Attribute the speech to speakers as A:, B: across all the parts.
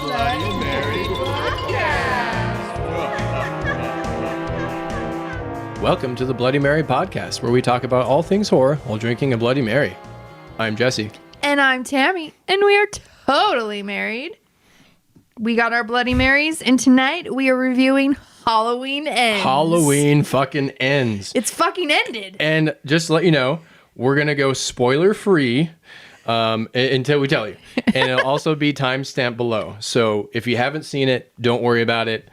A: Bloody Mary Podcast. Welcome to the Bloody Mary Podcast, where we talk about all things horror while drinking a Bloody Mary. I'm Jesse.
B: And I'm Tammy, and we are totally married. We got our Bloody Marys, and tonight we are reviewing Halloween Ends.
A: Halloween fucking ends.
B: It's fucking ended.
A: And just to let you know, we're going to go spoiler-free until we tell you. And it'll also be timestamped below. So if you haven't seen it, don't worry about it.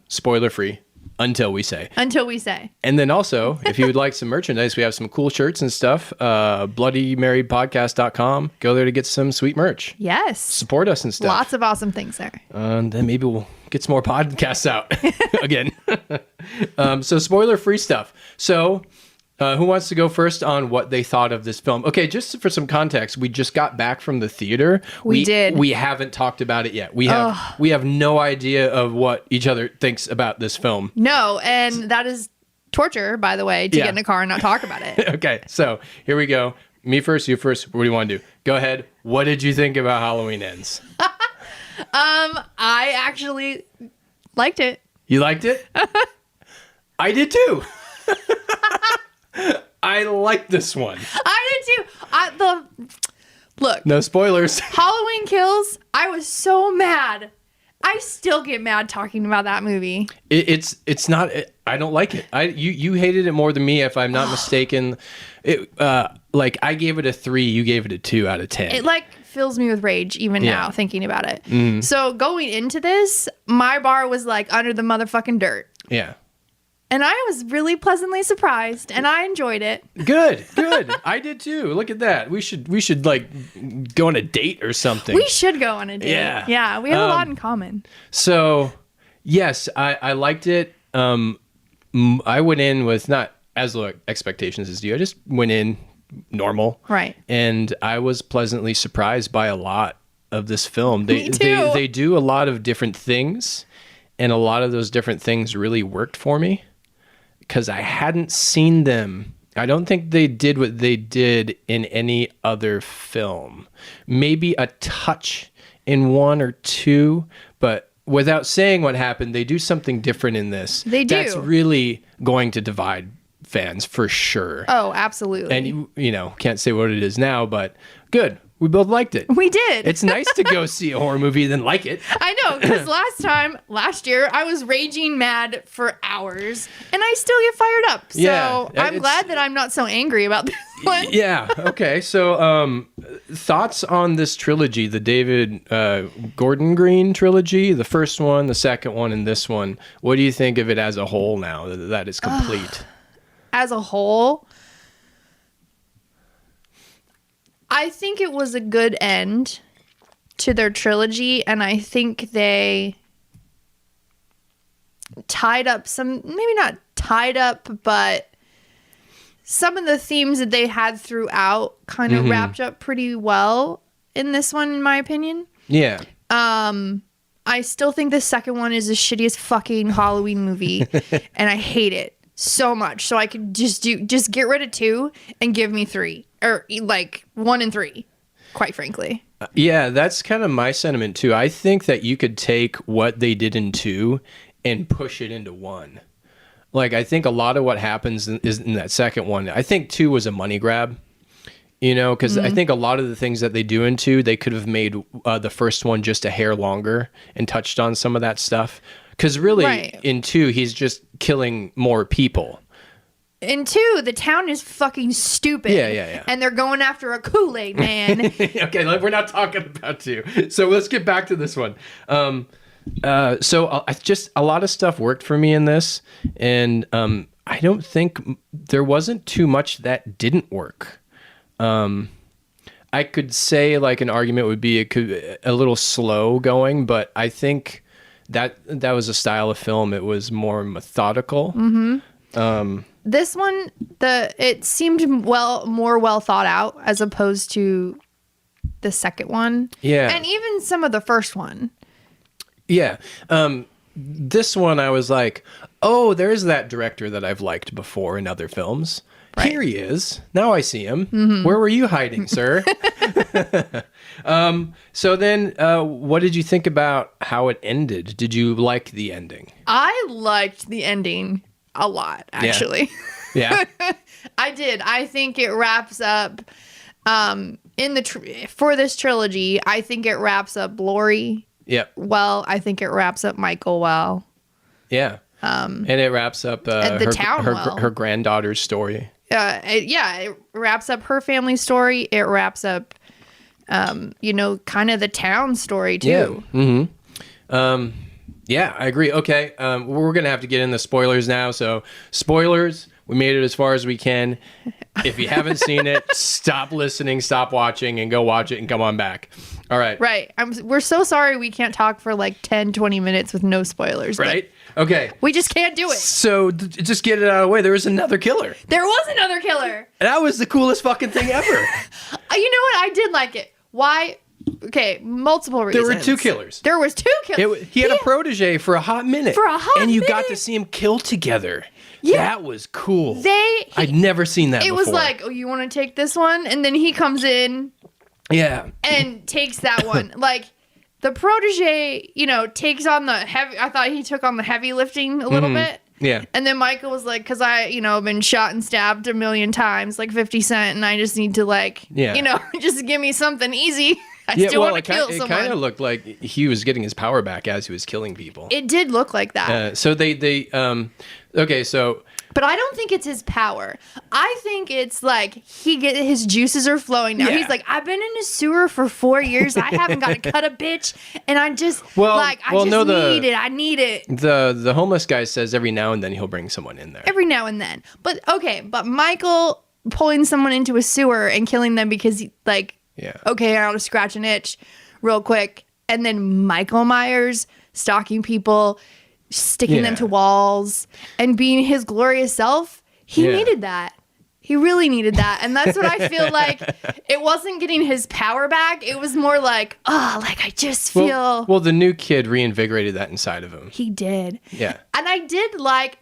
A: Spoiler-free until we say.
B: Until we say.
A: And then also, if you would like some merchandise, we have some cool shirts and stuff. BloodyMaryPodcast.com. Go there to get some sweet merch.
B: Yes.
A: Support us and stuff.
B: Lots of awesome things there.
A: And then maybe we'll get some more podcasts out again. So spoiler-free stuff. So who wants to go first on what they thought of this film? Okay, just for some context, we just got back from the theater.
B: We did.
A: We haven't talked about it yet. We have no idea of what each other thinks about this film.
B: No, and that is torture, by the way, to get in a car and not talk about it.
A: Okay, so here we go. Me first, you first. What do you want to do? Go ahead. What did you think about Halloween Ends?
B: I actually liked it.
A: You liked it? I did too. I like this one.
B: I did too. Look.
A: No spoilers.
B: Halloween Kills. I was so mad. I still get mad talking about that movie.
A: It's not. I don't like it. You hated it more than me, if I'm not mistaken. I gave it a 3. You gave it a 2 out of 10.
B: It fills me with rage even now thinking about it. Mm. So going into this, my bar was under the motherfucking dirt.
A: Yeah.
B: And I was really pleasantly surprised, and I enjoyed it.
A: Good. I did too. Look at that. We should go on a date or something.
B: We should go on a date. Yeah, we have a lot in common.
A: So, yes, I liked it. I went in with not as low expectations as you. I just went in normal.
B: Right.
A: And I was pleasantly surprised by a lot of this film.
B: Me too.
A: They do a lot of different things, and a lot of those different things really worked for me. Because I hadn't seen them. I don't think they did what they did in any other film. Maybe a touch in 1 or 2, but without saying what happened, they do something different in this.
B: They do.
A: That's really going to divide fans for sure.
B: Oh, absolutely.
A: And you can't say what it is now, but good. We both liked it.
B: We did.
A: It's nice to go see a horror movie then like it.
B: I know, because last year, I was raging mad for hours, and I still get fired up. So I'm glad that I'm not so angry about this one.
A: Yeah. Okay. So thoughts on this trilogy, the David Gordon Green trilogy, the first one, the second one, and this one. What do you think of it as a whole now that it's complete?
B: As a whole, I think it was a good end to their trilogy, and I think they tied up maybe not tied up, but some of the themes that they had throughout kind of wrapped up pretty well in this one, in my opinion.
A: Yeah.
B: I still think the second one is the shittiest fucking Halloween movie, and I hate it so much. So I could just get rid of 2 and give me 3. Or 1 and 3, quite frankly.
A: Yeah, that's kind of my sentiment too. I think that you could take what they did in 2 and push it into 1. I think a lot of what happens is in that second one. I think 2 was a money grab, because I think a lot of the things that they do in 2, they could have made the first one just a hair longer and touched on some of that stuff. Because really, in 2, he's just killing more people.
B: In 2, the town is fucking stupid.
A: Yeah.
B: And they're going after a Kool-Aid man.
A: Okay, we're not talking about 2. So let's get back to this one. So just a lot of stuff worked for me in this. And I don't think there wasn't too much that didn't work. I could say an argument would be it could a little slow going, but I think that was a style of film. It was more methodical. Mm-hmm.
B: This one, it seemed more well thought out as opposed to the second one.
A: Yeah.
B: And even some of the first one.
A: Yeah. This one I was like, oh, there's that director that I've liked before in other films.
B: Right.
A: Here he is. Now I see him. Where were you hiding, sir? So then, what did you think about how it ended? Did you like the ending?
B: I liked the ending a lot, actually.
A: Yeah.
B: I did. I think it wraps up for this trilogy. I think it wraps up Lori
A: Yep.
B: well. I think it wraps up Michael well.
A: Yeah. And it wraps up her granddaughter's story.
B: It wraps up her family story. It wraps up, kind of the town story too.
A: Yeah. Mm-hmm. Yeah, I agree. Okay. We're going to have to get in the spoilers now. So spoilers, we made it as far as we can. If you haven't seen it, stop listening, stop watching, and go watch it and come on back. All right.
B: Right. We're so sorry we can't talk for like 10, 20 minutes with no spoilers.
A: Right? Okay.
B: We just can't do it.
A: So just get it out of the way. There was another killer.
B: There was another killer.
A: That was the coolest fucking thing ever.
B: You know what? I did like it. Why? Okay, multiple reasons.
A: There were two killers.
B: There was two killers.
A: He had a protege for a hot minute. And you got to see them kill together. Yeah. That was cool. I'd never seen that before.
B: It was like, oh, you want to take this one? And then he comes in.
A: Yeah.
B: And takes that one. Like, the protege, takes on the heavy. I thought he took on the heavy lifting a little bit.
A: Yeah.
B: And then Michael was like, because I, been shot and stabbed a million times, like 50 Cent, and I just need to, just give me something easy. I still want to kill someone.
A: It kind of looked like he was getting his power back as he was killing people.
B: It did look like that.
A: So okay, so...
B: But I don't think it's his power. I think it's like his juices are flowing now. Yeah. He's like, I've been in a sewer for 4 years. I haven't got to cut a bitch, and I just need it. I need it.
A: The homeless guy says every now and then he'll bring someone in there.
B: Every now and then. But Michael pulling someone into a sewer and killing them because okay, I'll just scratch an itch real quick, and then Michael Myers stalking people, sticking them to walls, and being his glorious self. He needed that. He really needed that. And that's what I feel like. It wasn't getting his power back. It was more like, I just feel...
A: Well, the new kid reinvigorated that inside of him.
B: He did.
A: Yeah.
B: And I did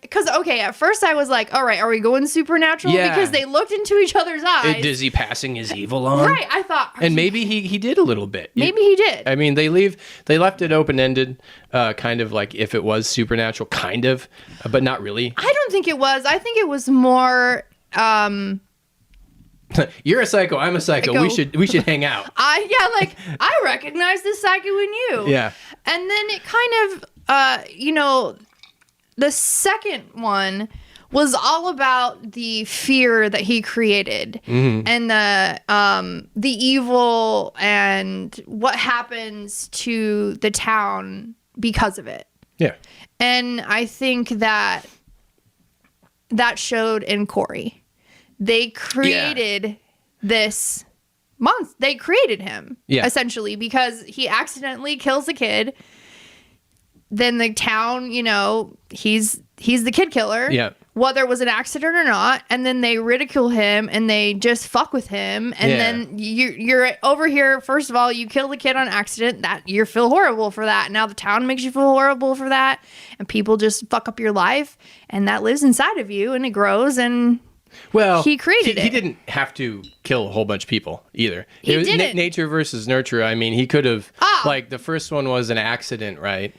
B: because, at first I was like, all right, are we going supernatural?
A: Yeah.
B: Because they looked into each other's eyes.
A: Is he passing his evil on?
B: Right, I thought...
A: And maybe he did a little bit.
B: Maybe he did.
A: I mean, they left it open-ended, kind of like if it was supernatural, kind of, but not really.
B: I don't think it was. I think it was more...
A: You're a psycho. I'm a psycho. We should hang out.
B: I recognize this psycho in you.
A: Yeah.
B: And then it kind of, the second one was all about the fear that he created and the evil and what happens to the town because of it.
A: Yeah.
B: And I think that showed in Corey. They created this monster. They created him, essentially, because he accidentally kills a kid. Then the town, he's the kid killer. Yeah. Whether it was an accident or not. And then they ridicule him and they just fuck with him. And then you're over here. First of all, you kill the kid on accident. That you feel horrible for that. Now the town makes you feel horrible for that. And people just fuck up your life. And that lives inside of you and it grows and...
A: Well,
B: he created it.
A: He didn't have to kill a whole bunch of people either.
B: He
A: it was
B: didn't.
A: Nature versus nurture. I mean, he could have, the first one was an accident, right?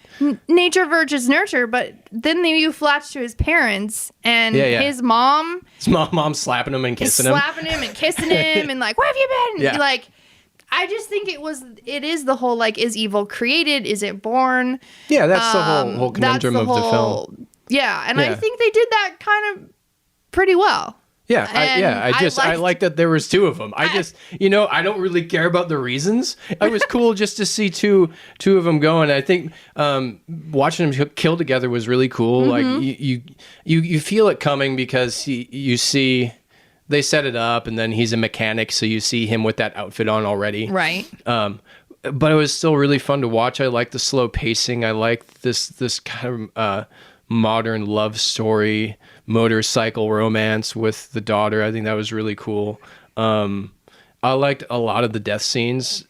B: Nature versus nurture, but then you flash to his parents and his mom.
A: His mom slapping him and kissing him.
B: Slapping him and kissing him and like, where have you been? Yeah. Like, I just think it is the whole, like, is evil created? Is it born?
A: Yeah, that's the whole conundrum of the film.
B: Yeah, and I think they did that kind of pretty well.
A: Yeah, I like that there was two of them. I don't really care about the reasons. It was cool just to see two of them going. I think watching them kill together was really cool. Like you feel it coming because you see they set it up, and then he's a mechanic, so you see him with that outfit on already.
B: Right.
A: But it was still really fun to watch. I like the slow pacing. I like this kind of modern love story, motorcycle romance with the daughter. I think that was really cool. I liked a lot of the death scenes.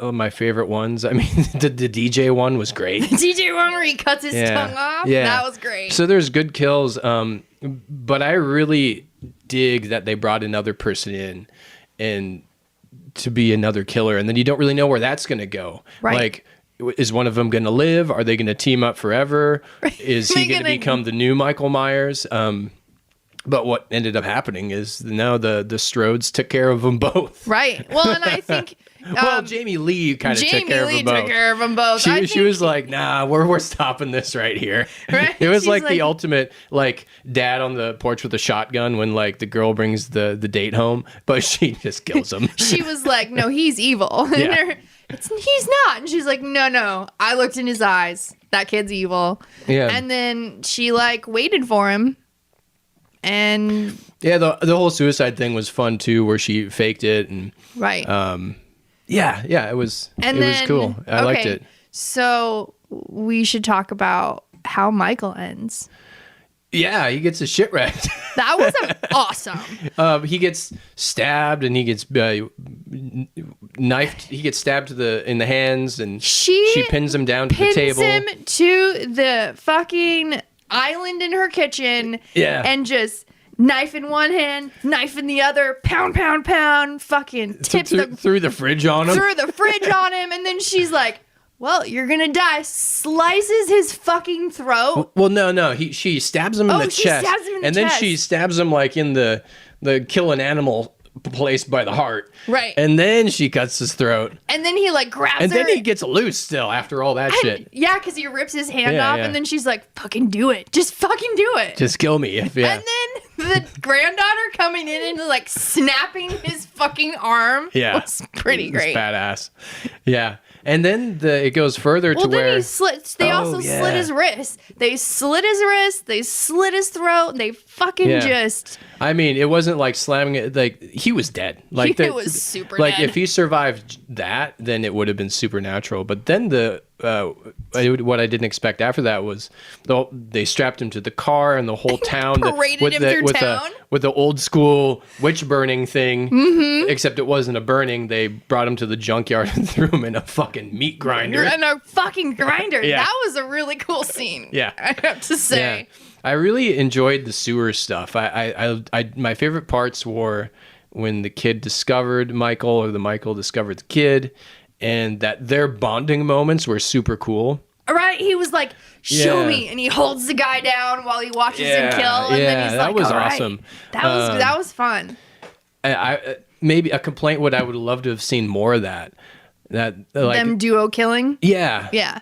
A: My favorite ones. I mean, the DJ one was great.
B: The DJ one where he cuts his tongue off. Yeah, that was great.
A: So there's good kills. But I really dig that they brought another person in and to be another killer, and then you don't really know where that's going to go.
B: Right.
A: Like, is one of them going to live? Are they going to team up forever? Is he going to become the new Michael Myers? But what ended up happening is now the Strodes took care of them both.
B: Right. Well, and I think
A: well, Jamie Lee kind of took care of them both.
B: took care of them both.
A: She was like, nah, we're stopping this right here.
B: Right?
A: It was
B: She's
A: like the ultimate, like, dad on the porch with a shotgun when, like, the girl brings the date home, but she just kills him.
B: She was like, no, he's evil.
A: Yeah.
B: He's not. And she's like, no, I looked in his eyes. That kid's evil.
A: Yeah.
B: And then she, like, waited for him. And
A: yeah, the whole suicide thing was fun too, where she faked it, and
B: right.
A: Yeah, it was cool. I liked it.
B: So we should talk about how Michael ends.
A: Yeah, he gets his shit wrecked.
B: That was awesome.
A: He gets stabbed, and he gets knifed. He gets stabbed in the hands, and she pins him down to the table.
B: Pins him to the fucking island in her kitchen.
A: Yeah.
B: And just knife in one hand, knife in the other, pound, fucking tips
A: through the fridge on him.
B: Through the fridge on him, and then she's like, well, you're gonna die. Slices his fucking throat.
A: Well, no. She stabs him in the chest.
B: Stabs him in the
A: and
B: chest.
A: Then she stabs him like in the kill an animal place by the heart.
B: Right.
A: And then she cuts his throat.
B: And then he like grabs her.
A: And then he gets loose still after all that shit.
B: Yeah, because he rips his hand off, and then she's like, fucking do it. Just fucking do it.
A: Just kill me.
B: And then the granddaughter coming in and like snapping his fucking arm was pretty great.
A: It's badass. Yeah. And then it goes further to where...
B: Then he slits. They also slit his wrist. They slit his wrist. They slit his throat. They fucking just...
A: I mean, it wasn't like slamming it. Like, he was dead. Like
B: he was super
A: like,
B: dead.
A: if he survived that, then it would have been supernatural. But then what I didn't expect after that was they strapped him to the car, and the whole town
B: paraded him through town
A: with the old school witch burning thing.
B: Mm-hmm.
A: Except it wasn't a burning. They brought him to the junkyard and threw him in a fucking meat grinder.
B: And a fucking grinder.
A: Yeah.
B: That was a really cool scene.
A: Yeah,
B: I have to say.
A: Yeah. I really enjoyed the sewer stuff. My favorite parts were when the kid discovered Michael, or the Michael discovered the kid, and that their bonding moments were super cool.
B: Right? He was like, show me. And he holds the guy down while he watches him kill. And then he's like, that was awesome. That was fun.
A: Maybe a complaint I would love to have seen more of that. Like,
B: them duo killing?
A: Yeah.
B: Yeah.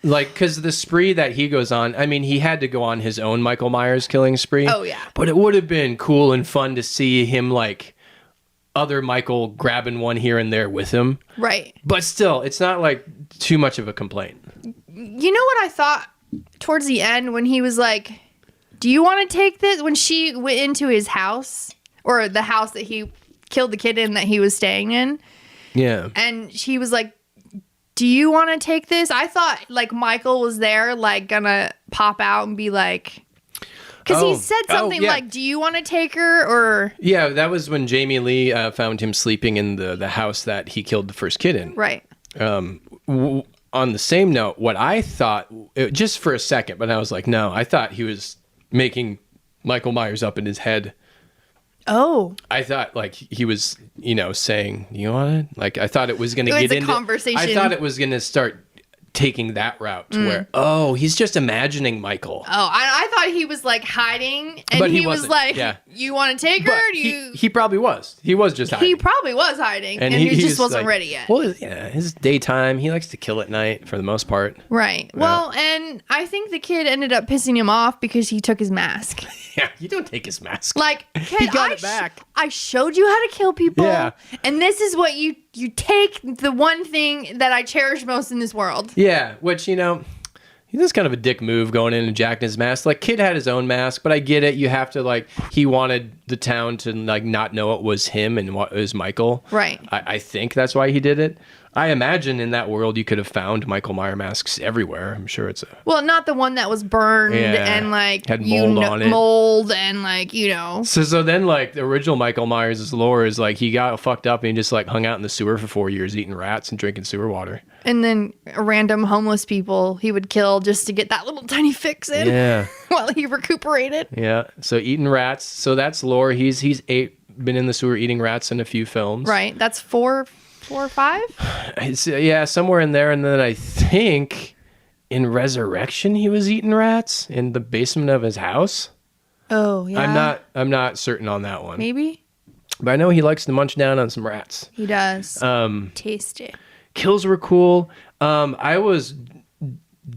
A: Like, because the spree that he goes on, I mean, he had to go on his own Michael Myers killing spree.
B: Oh, yeah.
A: But it would have been cool and fun to see him, like, other Michael grabbing one here and there with him.
B: Right.
A: But still, it's not, like, too much of a complaint.
B: You know what I thought towards the end when he was like, do you want to take this? When she went into his house, or the house that he killed the kid in that he was staying in.
A: Yeah.
B: And he was like, do you want to take this? I thought like Michael was there, like gonna pop out and be like, because he said something like, do you want to take her? Or
A: yeah, that was when Jamie Lee found him sleeping in the house that he killed the first kid in.
B: Right.
A: On the same note, what I thought, just for a second, but I was like, no, I thought he was making Michael Myers up in his head.
B: Oh.
A: I thought like he was, saying, you want it? Like, I thought it was going to get into
B: conversation.
A: I thought it was going to start taking that route to where, he's just imagining Michael.
B: Oh, I thought he was like hiding, and
A: but
B: he was like, you want to take her?
A: But
B: Or do you?
A: He probably was. He was just hiding.
B: He probably was hiding, and he just wasn't ready yet.
A: Well, yeah, his daytime. He likes to kill at night for the most part.
B: Right. Well, and I think the kid ended up pissing him off because he took his mask.
A: Yeah, you don't take his mask.
B: Like, kid,
A: he got it back.
B: I showed you how to kill people.
A: Yeah.
B: And this is what you take, the one thing that I cherish most in this world.
A: Yeah, which, he's kind of a dick move going in and jacking his mask. Like, kid had his own mask, but I get it. You have to, like, he wanted the town to, like, not know it was him and what it was Michael.
B: Right.
A: I think that's why he did it. I imagine in that world you could have found Michael Myers masks everywhere. I'm sure it's a
B: Well, not the one that was burned and like
A: had mold on it.
B: Mold and like, you know.
A: So then like the original Michael Myers' lore is like he got fucked up and he just like hung out in the sewer for 4 years eating rats and drinking sewer water.
B: And then random homeless people he would kill just to get that little tiny fix in.
A: Yeah.
B: While he recuperated.
A: Yeah. So eating rats. So that's lore. He's been in the sewer eating rats in a few films.
B: Right. That's four or five?
A: Yeah, somewhere in there. And then I think in Resurrection he was eating rats in the basement of his house.
B: Oh, yeah.
A: I'm not certain on that one.
B: Maybe.
A: But I know he likes to munch down on some rats.
B: He does. Taste it.
A: Kills were cool. I was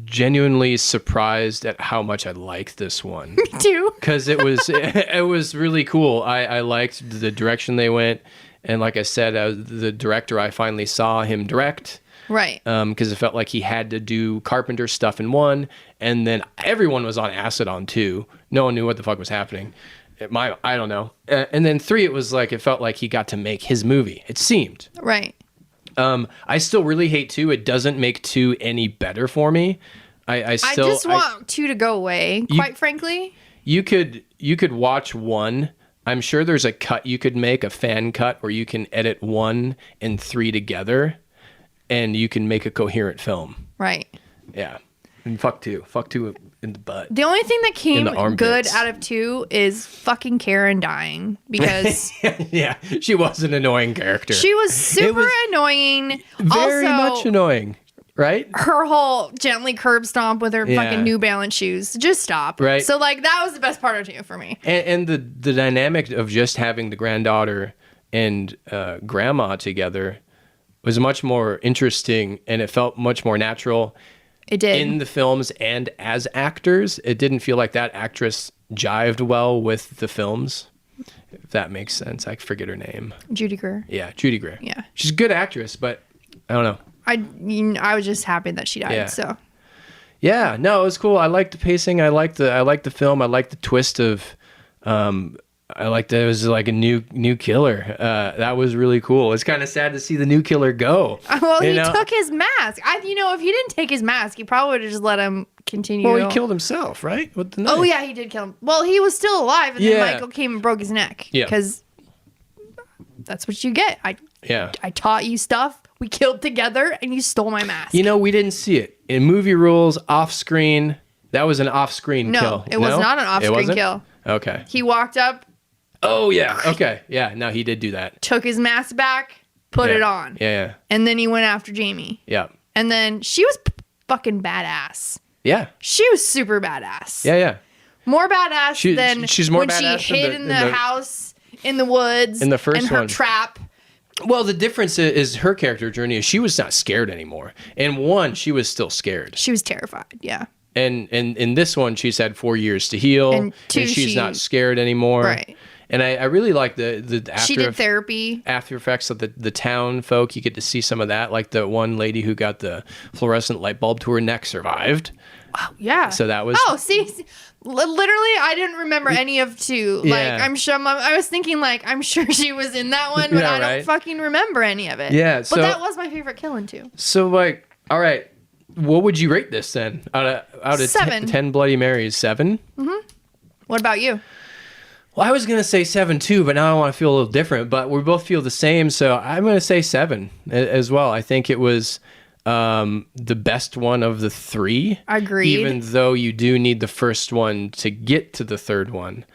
A: genuinely surprised at how much I liked this one.
B: Me too.
A: Because it was really cool. I liked the direction they went. And like I said, the director, I finally saw him direct.
B: Right.
A: Because it felt like he had to do Carpenter stuff in one. And then everyone was on acid on two. No one knew what the fuck was happening. I don't know. And then three, it was like, it felt like he got to make his movie. It seemed.
B: Right.
A: I still really hate two. It doesn't make two any better for me. I just
B: want two to go away, quite frankly.
A: You could watch one. I'm sure there's a cut you could make, a fan cut, where you can edit 1 and 3 together, and you can make a coherent film.
B: Right.
A: Yeah. And fuck 2. Fuck 2 in the butt.
B: The only thing that came
A: armpits.
B: good out of 2 is fucking Karen dying, because
A: yeah, she was an annoying character.
B: She was super annoying.
A: Very
B: also,
A: much annoying. Right?
B: Her whole gently curb stomp with her fucking New Balance shoes. Just stop.
A: Right.
B: So, like, that was the best part of 2 for me.
A: And the dynamic of just having the granddaughter and grandma together was much more interesting, and it felt much more natural.
B: It did.
A: In the films and as actors. It didn't feel like that actress jived well with the films. If that makes sense. I forget her name.
B: Judy Greer.
A: Yeah, Judy Greer.
B: Yeah.
A: She's a good actress, but I don't know.
B: I was just happy that she died.
A: Yeah.
B: So
A: yeah, no, it was cool. I liked the pacing. I liked the film. I liked the twist of I liked that it was like a new killer. That was really cool. It's kind of sad to see the new killer go.
B: Well, he took his mask. If he didn't take his mask, he probably would have just let him continue.
A: Well, he killed himself, right? With the knife.
B: Oh yeah, he did kill him. Well, he was still alive, and then Michael came and broke his neck.
A: Yeah,
B: because that's what you get. I taught you stuff. We killed together, and you stole my mask.
A: You know, we didn't see it in movie rules. Off screen. That was an off screen kill.
B: No, it was not an off screen kill.
A: Okay.
B: He walked up.
A: Oh yeah. Okay. Yeah. No, he did do that.
B: Took his mask back, put it on.
A: Yeah.
B: And then he went after Jamie.
A: Yeah.
B: And then she was fucking badass.
A: Yeah.
B: She was super badass.
A: Yeah. Yeah.
B: More badass than
A: she's more
B: when
A: badass
B: she hid in the house in the woods
A: in the first
B: in her
A: one.
B: trap.
A: Well, the difference is her character journey is she was not scared anymore. In one, she was still scared.
B: She was terrified. Yeah.
A: And in this one, she's had 4 years to heal, and she's not scared anymore.
B: Right.
A: And I really like the after
B: she did therapy.
A: After effects of the town folk. You get to see some of that. Like the one lady who got the fluorescent light bulb to her neck survived.
B: Oh, yeah.
A: So that was.
B: Oh, see, literally, I didn't remember any of 2. Like, I'm sure. I was thinking, like, I'm sure she was in that one, but I don't fucking remember any of it.
A: Yeah.
B: But that was my favorite kill in 2.
A: So, like, all right, what would you rate this then? Out of
B: 7.
A: 10 Bloody Marys, 7?
B: Mm-hmm. What about you?
A: Well, I was going to say 7 too, but now I want to feel a little different. But we both feel the same, so I'm going to say 7 as well. I think it was the best one of the 3.
B: Agreed.
A: Even though you do need the first one to get to the third one.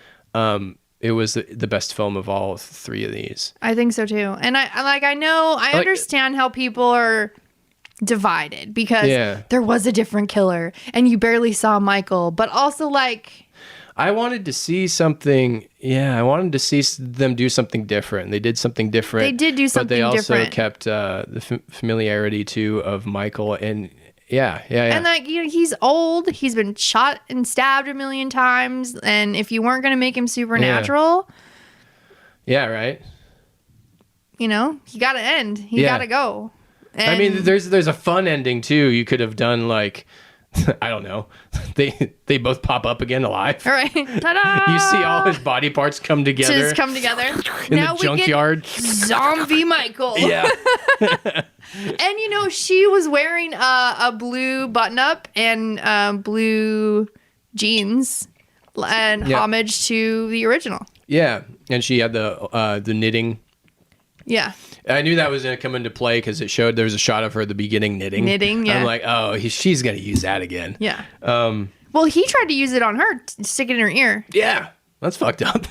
A: It was the best film of all 3 of these.
B: I think so too. And I understand how people are divided because there was a different killer and you barely saw Michael, but also like
A: I wanted to see something. Yeah, I wanted to see them do something different. They did something different.
B: They did do something different.
A: But they also kept the familiarity too of Michael. And yeah.
B: And like he's old. He's been shot and stabbed a million times. And if you weren't going to make him supernatural,
A: yeah, right.
B: He got to end. He got to go. And
A: I mean, there's a fun ending too. You could have done like I don't know. They both pop up again alive.
B: All right. Ta-da!
A: You see all his body parts come together.
B: Just come together.
A: In
B: Now
A: the junkyard.
B: We get zombie Michael.
A: Yeah.
B: And she was wearing a blue button-up and blue jeans, and homage to the original.
A: Yeah, and she had the knitting.
B: Yeah.
A: I knew that was going to come into play because it showed there was a shot of her at the beginning knitting.
B: Knitting, yeah.
A: I'm like, oh, she's going to use that again.
B: Yeah. Well, he tried to use it on her, stick it in her ear.
A: Yeah, that's fucked up.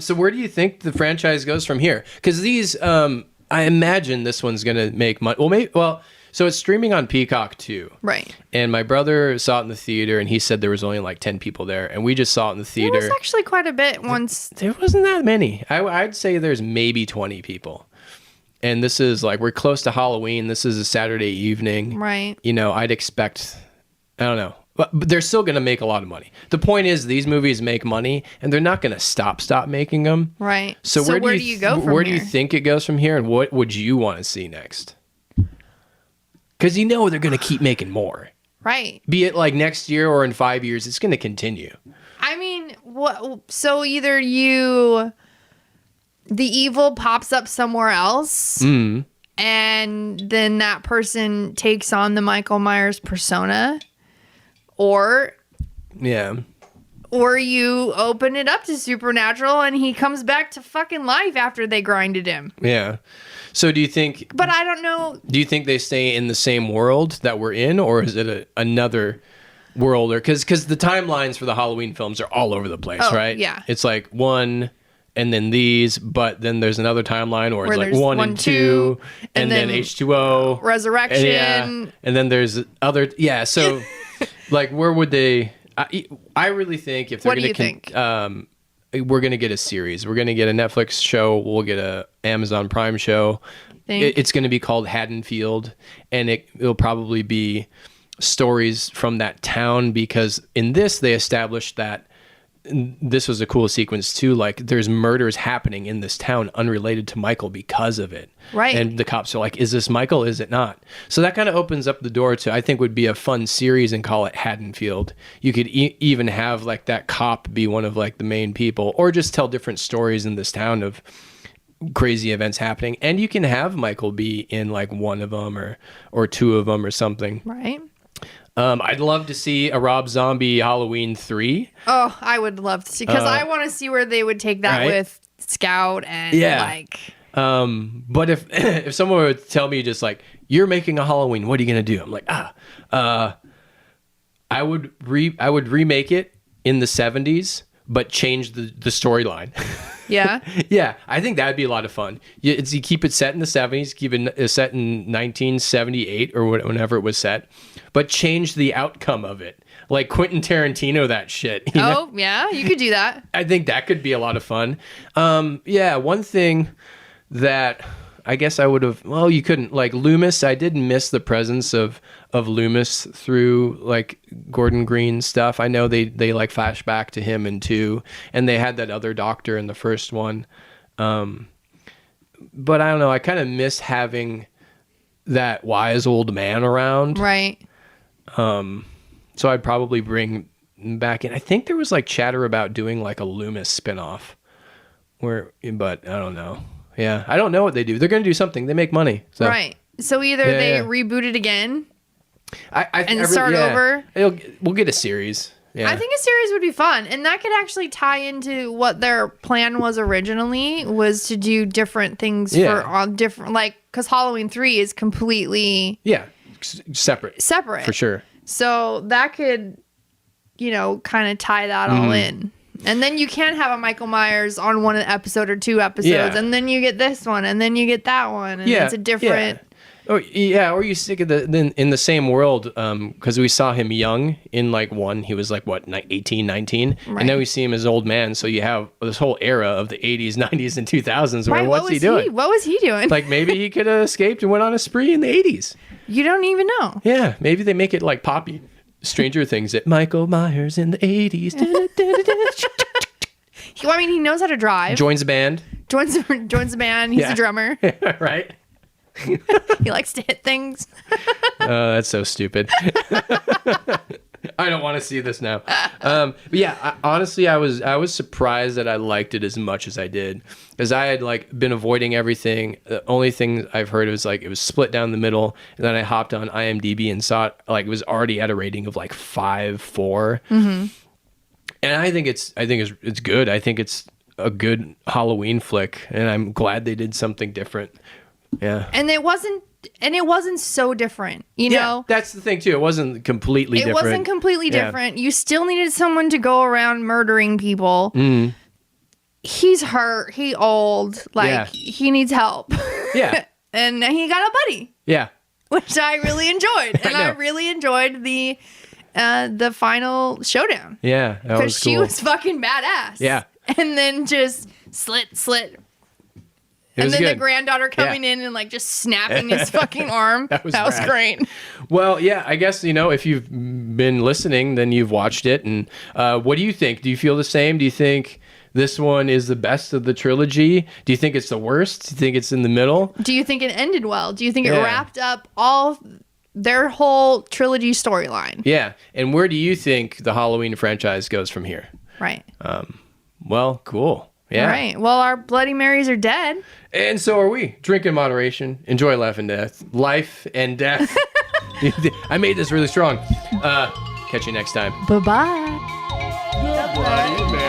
A: So where do you think the franchise goes from here? Because these, I imagine this one's going to make money. So it's streaming on Peacock too.
B: Right.
A: And my brother saw it in the theater, and he said there was only like 10 people there, and we just saw it in the theater.
B: There was actually quite a bit once.
A: There wasn't that many. I'd say there's maybe 20 people. And this is like, we're close to Halloween. This is a Saturday evening.
B: Right.
A: I'd expect, I don't know. But they're still going to make a lot of money. The point is, these movies make money, and they're not going to stop making them.
B: Right.
A: So where do you go from here? Where do you think it goes from here, and what would you want to see next? Because they're going to keep making more.
B: Right.
A: Be it like next year or in 5 years, it's going to continue.
B: I mean, so either the evil pops up somewhere else, and then that person takes on the Michael Myers persona, or you open it up to supernatural and he comes back to fucking life after they grinded him.
A: Yeah. So do you think...
B: But I don't know...
A: Do you think they stay in the same world that we're in, or is it another world? Or because the timelines for the Halloween films are all over the place, right?
B: Yeah.
A: It's like one, and then these, but then there's another timeline where it's like one and two, and then H2O.
B: Resurrection.
A: And then there's other... Yeah, so like where would they... I really think if they're going to... What do you think? We're going to get a series. We're going to get a Netflix show. We'll get a Amazon Prime show. It's going to be called Haddonfield, and it'll probably be stories from that town, because in this they established that this was a cool sequence too. Like there's murders happening in this town unrelated to Michael because of it.
B: Right.
A: And the cops are like, is this Michael? Is it not? So that kind of opens up the door to, I think would be a fun series and call it Haddonfield. You could even have like that cop be one of like the main people, or just tell different stories in this town of crazy events happening. And you can have Michael be in like one of them or two of them or something.
B: Right.
A: I'd love to see a Rob Zombie Halloween 3.
B: Oh, I would love to see, because I want to see where they would take that with Scout and like.
A: But if someone would tell me just like, you're making a Halloween, what are you gonna do? I'm like, I would remake it in the 70s, but change the storyline.
B: Yeah.
A: Yeah, I think that'd be a lot of fun. You keep it set in the 70s, keep it set in 1978 or whenever it was set, but change the outcome of it. Like Quentin Tarantino, that shit.
B: Yeah, you could do that.
A: I think that could be a lot of fun. One thing that I guess I would have, well, you couldn't, like Loomis, I did miss the presence of Loomis through like Gordon Green stuff. I know they like flash back to him in 2, and they had that other doctor in the first one. But I don't know, I kind of miss having that wise old man around.
B: Right.
A: So I'd probably bring back in, I think there was like chatter about doing like a Loomis spinoff but I don't know. Yeah, I don't know what they do. They're going to do something. They make money. So.
B: Right. So either they reboot it again and start over.
A: We'll get a series. Yeah.
B: I think a series would be fun. And that could actually tie into what their plan was originally, was to do different things for all different, like, because Halloween 3 is completely...
A: Yeah, separate. For sure.
B: So that could, kind of tie that all in. And then you can have a Michael Myers on one episode or 2 episodes, and then you get this one, and then you get that one, and it's a different...
A: Yeah. Or you stick it in the same world, because we saw him young in like 1. He was like, what, 18, 19? Right. And now we see him as old man, so you have this whole era of the 80s, 90s, and 2000s where what's he doing?
B: What was he doing?
A: Like maybe he could have escaped and went on a spree in the 80s.
B: You don't even know.
A: Yeah, maybe they make it like Poppy. Stranger Things at Michael Myers in the 80s.
B: He knows how to drive.
A: Joins a band.
B: Joins a band. He's a drummer.
A: Right.
B: He likes to hit things.
A: That's so stupid. I don't want to see this now. But yeah, honestly, I was surprised that I liked it as much as I did, because I had like been avoiding everything. The only thing I've heard was like it was split down the middle, and then I hopped on IMDb and saw it like it was already at a rating of like 5.4. Mm-hmm. And I think it's good. I think it's a good Halloween flick, and I'm glad they did something different. Yeah.
B: And it wasn't so different, you know?
A: That's the thing too. It wasn't completely different.
B: It wasn't completely different. You still needed someone to go around murdering people. Mm. He's hurt. He old. Like, he needs help.
A: Yeah.
B: And he got a buddy.
A: Yeah.
B: Which I really enjoyed. And I really enjoyed the final showdown.
A: Yeah.
B: Because she was fucking badass.
A: Yeah.
B: And then just slit. And then the granddaughter coming in and like just snapping his fucking arm. That was great.
A: Well, yeah, I guess, if you've been listening, then you've watched it. And what do you think? Do you feel the same? Do you think this one is the best of the trilogy? Do you think it's the worst? Do you think it's in the middle?
B: Do you think it ended well? Do you think it wrapped up all their whole trilogy storyline? Yeah.
A: And where do you think the Halloween franchise goes from here?
B: Right.
A: Well, cool. Yeah.
B: All right. Well, our Bloody Marys are dead.
A: And so are we. Drink in moderation. Enjoy life and death. Life and death. I made this really strong. Catch you next time.
B: Bye-bye.
A: The Bloody Mary.